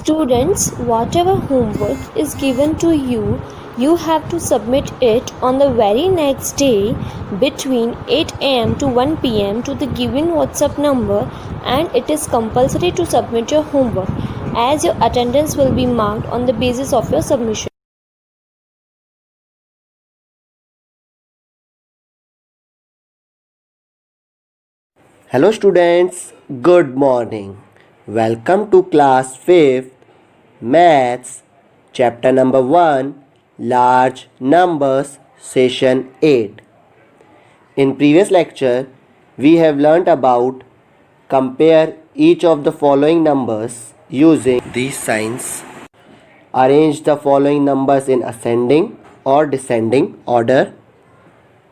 Students, whatever homework is given to you, you have to submit it on the very next day between 8 am to 1 pm to the given WhatsApp number, and it is compulsory to submit your homework as your attendance will be marked on the basis of your submission. Hello students, good morning. Welcome to class 5th Maths chapter number 1 Large Numbers session 8. In previous lecture we have learnt about compare each of the following numbers using these signs. Arrange the following numbers in ascending or descending order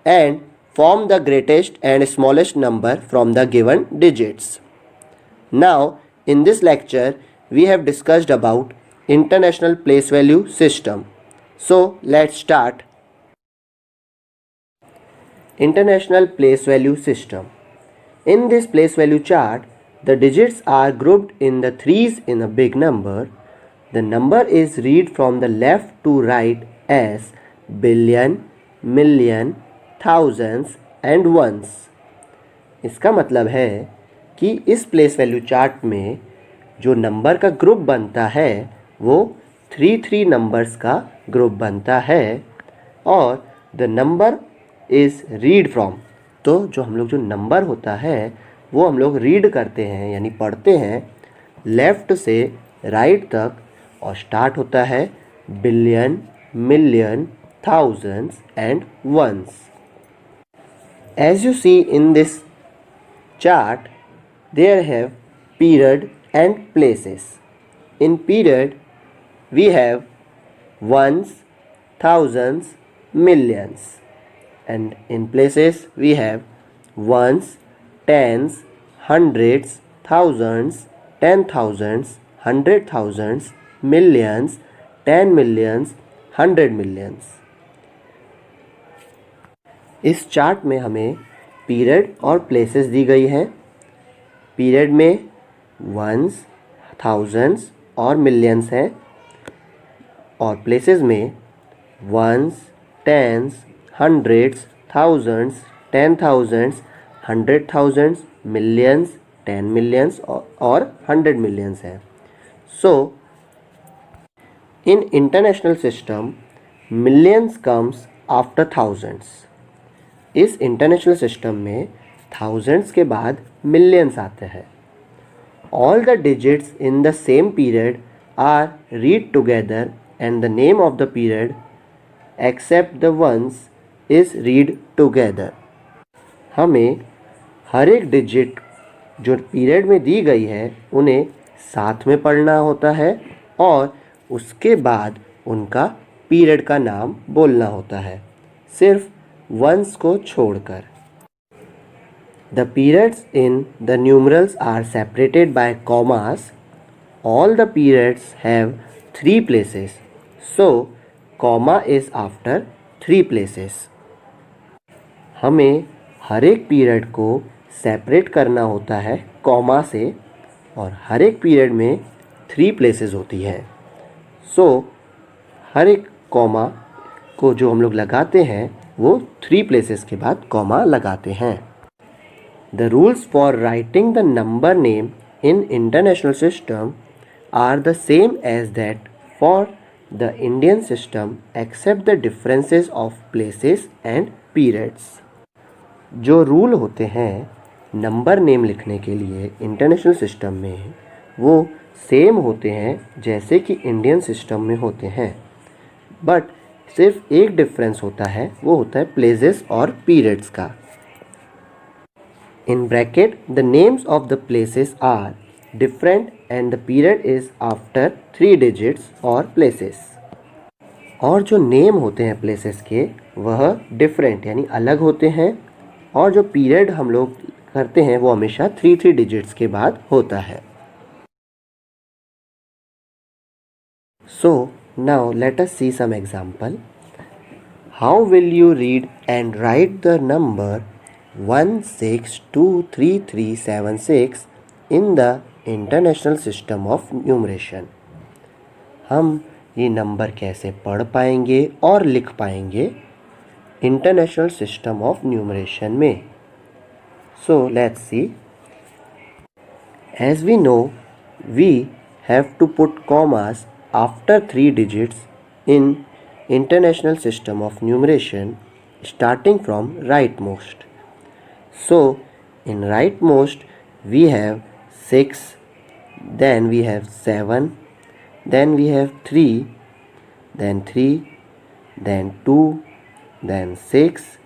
and form the greatest and smallest number from the given digits. Now, in this lecture, we have discussed about International Place Value System. So, let's start. International Place Value System. In this place value chart, the digits are grouped in the threes in a big number. The number is read from the left to right as billion, million, thousands and ones. इसका मतलब है कि इस place value chart में जो number का group बनता है वो 3 नंबर्स का ग्रुप बनता है और the number is read from. तो जो हम लोग जो नंबर होता है वो हम लोग रीड करते हैं यानी पढ़ते हैं लेफ़्ट से राइट तक और स्टार्ट होता है billion, million, thousands and ones. As you see in this chart, there have period and places. In period, we have ones, thousands, millions, and in places we have ones, tens, hundreds, thousands, 10,000s, 100,000s, millions, 10 millions, 100 millions. इस chart में हमें period और places दी गई हैं. Period में once, thousands और millions हैं और प्लेसेस में ones, tens, hundreds, thousands, 10,000s, 100,000s, millions, 10 millions और 100 मिलियंस हैं. So in international system millions comes after thousands. इस इंटरनेशनल सिस्टम में थाउजेंड्स के बाद मिलियंस आते हैं. All the digits in the same period are read together and the name of the period except the ones is read together. हमें हर एक digit जो पीरियड में दी गई है उन्हें साथ में पढ़ना होता है और उसके बाद उनका पीरियड का नाम बोलना होता है, सिर्फ वंस को छोड़कर. The periods in the numerals are separated by commas. All the periods have 3 places, so comma is after 3 places. हमें हर एक पीरियड को सेपरेट करना होता है कॉमा से और हर एक पीरियड में 3 places होती है. सो हर एक कॉमा को जो हम लोग लगाते हैं वो 3 places के बाद कॉमा लगाते हैं. The rules for writing the number name in international system are the same as that for the Indian system except the differences of places and periods. जो रूल होते हैं नंबर नेम लिखने के लिए इंटरनेशनल सिस्टम में वो same होते हैं जैसे कि इंडियन सिस्टम में होते हैं, बट सिर्फ एक डिफरेंस होता है, वो होता है प्लेसेस और पीरियड्स का. In bracket the names of the places are different and the period is after 3 digits और प्लेसेस. और जो नेम होते हैं प्लेसेस के वह डिफरेंट यानी अलग होते हैं और जो पीरियड हम लोग करते हैं वो हमेशा 3 digits के बाद होता है. So now let us see some example. How will you read and write the number 162336 in the International System of Numeration? हम ये नंबर कैसे पढ़ पाएंगे और लिख पाएंगे इंटरनेशनल सिस्टम ऑफ न्यूमरेशन में? So let's see. As we know, we have to put commas after 3 digits in International System of Numeration starting from rightmost. So, in rightmost we have 6, then we have 7, then we have 3, then 3, then 2, then 6,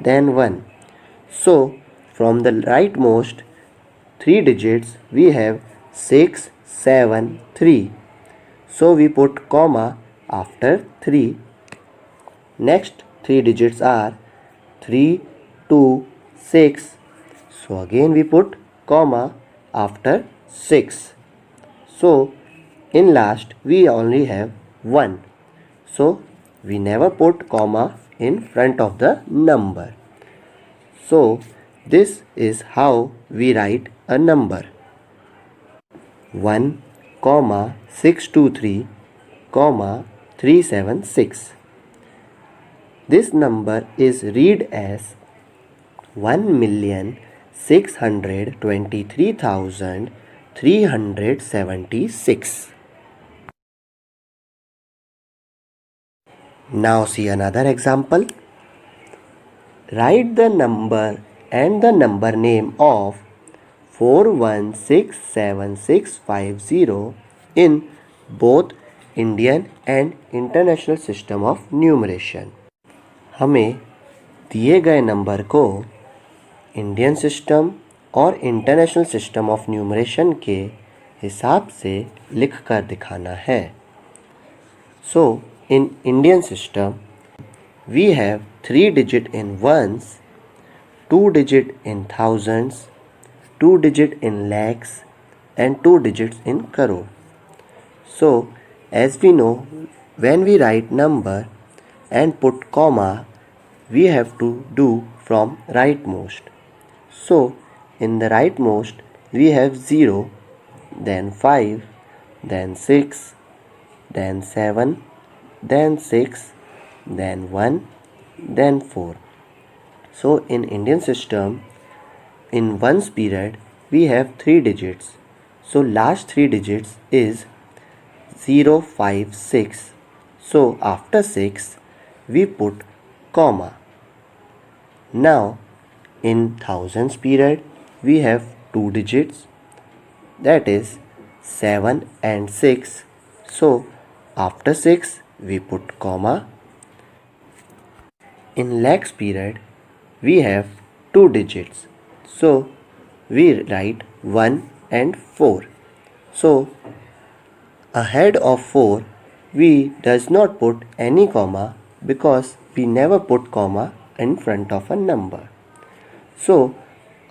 then 1. So, from the rightmost 3 digits we have 6, 7, 3. So we put comma after 3. Next 3 digits are 3, 2, 6. So again we put comma after 6. So in last we only have 1. So we never put comma in front of the number. So this is how we write a number. 1, 623, 376. This number is read as 1,623,376. Now see another example. Write the number and the number name of 4167650 in both Indian and International System of Numeration. हमें दिए गए number को Indian system और international system of numeration के हिसाब से लिख कर दिखाना है. So in Indian system we have 3 digit in ones, 2 digit in thousands, 2 digit in lakhs and 2 digits in crore. So as we know, when we write number and put comma, we have to do from rightmost. So in the rightmost we have 0, then 5, then 6, then 7, then 6, then 1, then 4. So in Indian system, in ones period we have 3 digits. So last 3 digits is 0, 5, 6. So after 6 we put comma. Now in thousands period we have 2 digits, that is 7 and 6. So after 6 we put comma. In lakhs period we have 2 digits, so we write 1 and 4. So ahead of 4 we does not put any comma because we never put comma in front of a number. So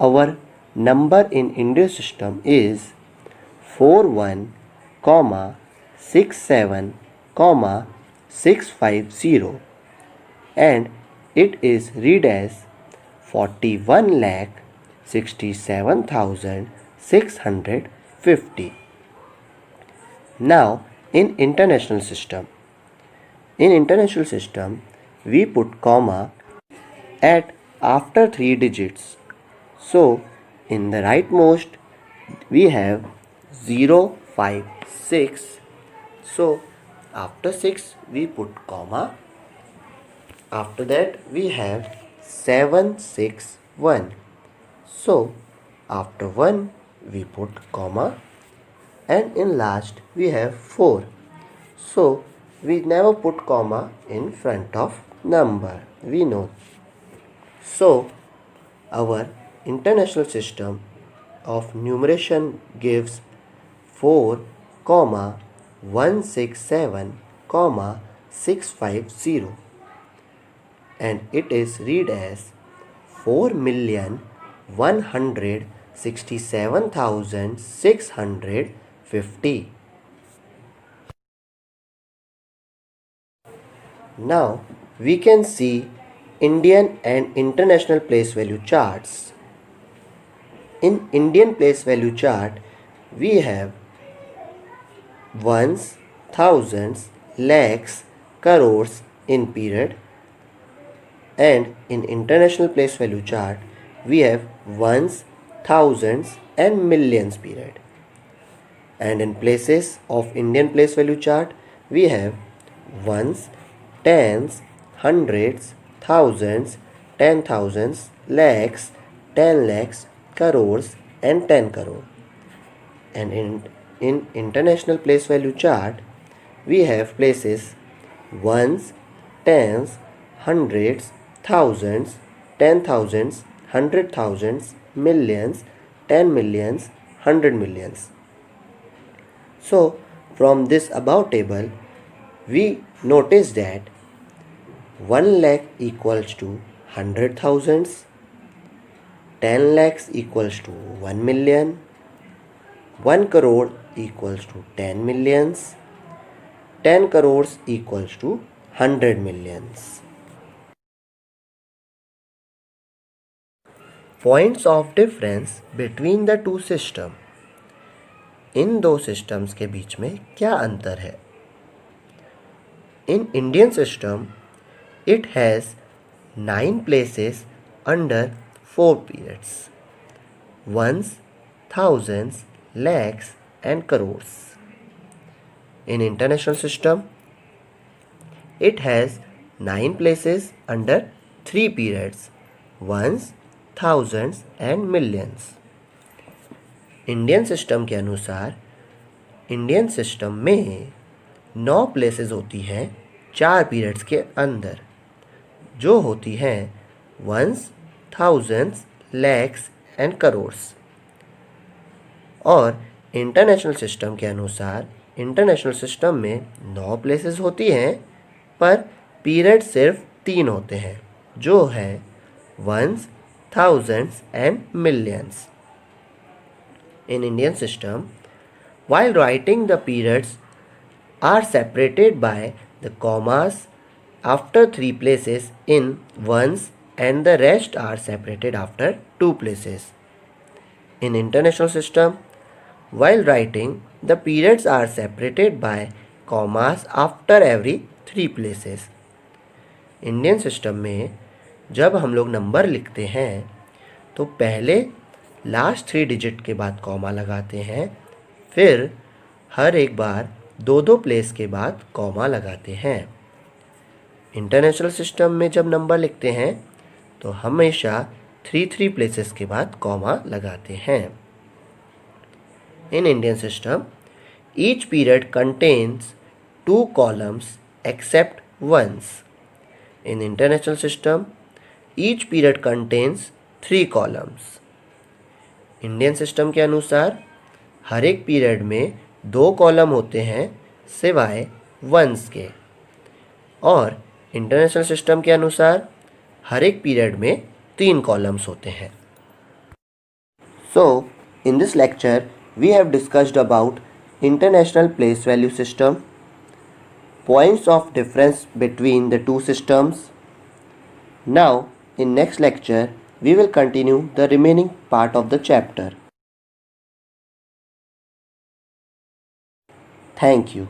our number in Indian system is 41,67,650 and it is read as 41,67,650. Now in international system we put comma at after 3 digits. So in the rightmost we have 0, 5, 6. So after 6 we put comma. After that we have 7, 6, 1. So after 1 we put comma and in last we have 4. So we never put comma in front of number, we know. So our international system of numeration gives 4,167,650 and it is read as 4,167,650. Now we can see Indian and international place value charts. In Indian place value chart we have ones, thousands, lakhs, crores in period, and in international place value chart we have ones, thousands and millions period. And in places of Indian place value chart we have ones, tens, hundreds, thousands, 10,000s, lakhs, 10 lakhs, crores and 10 crore. And in international place value chart we have places ones, tens, hundreds, thousands, 10,000s, 100,000s, millions, 10 millions, 100 millions. So from this above table we notice that 1 lakh equals to 100,000s, 10 lakhs equals to 1 million, 1 crore equals to 10 millions, 10 crores equals to 100 millions. Points of difference between the two systems. इन दो systems के बीच में क्या अंतर है? In Indian system, it has 9 places under 4 periods: ones, thousands, lakhs and crores. In international system, it has 9 places under 3 periods: ones, thousands and millions. Indian system के अनुसार Indian system में 9 places होती हैं 4 पीरियड्स के अंदर, जो होती हैं ones, thousands, lakhs and crores. और इंटरनेशनल सिस्टम के अनुसार इंटरनेशनल सिस्टम में 9 प्लेसेस होती हैं पर पीरियड सिर्फ 3 होते हैं, जो है ones, thousands and millions. In Indian system, while writing the periods are separated by the commas after 3 places in ones and the rest are separated after 2 places. In international system, while writing the periods are separated by commas after every 3 places. Indian system में जब हम लोग number लिखते हैं तो पहले last 3 digit के बाद कॉमा लगाते हैं, फिर हर एक बार 2-2 प्लेस के बाद कॉमा लगाते हैं. इंटरनेशनल सिस्टम में जब नंबर लिखते हैं तो हमेशा 3-3 प्लेसेस के बाद कॉमा लगाते हैं. In Indian system each period contains 2 columns except ones. In international system each period contains 3 columns. Indian system के अनुसार हर एक पीरियड में 2 कॉलम होते हैं सिवाय वंस के, और इंटरनेशनल सिस्टम के अनुसार हर एक पीरियड में 3 कॉलम्स होते हैं. So in this lecture we have discussed about international place value system, points of difference between the two systems. Now in next lecture we will continue the remaining part of the chapter. Thank you.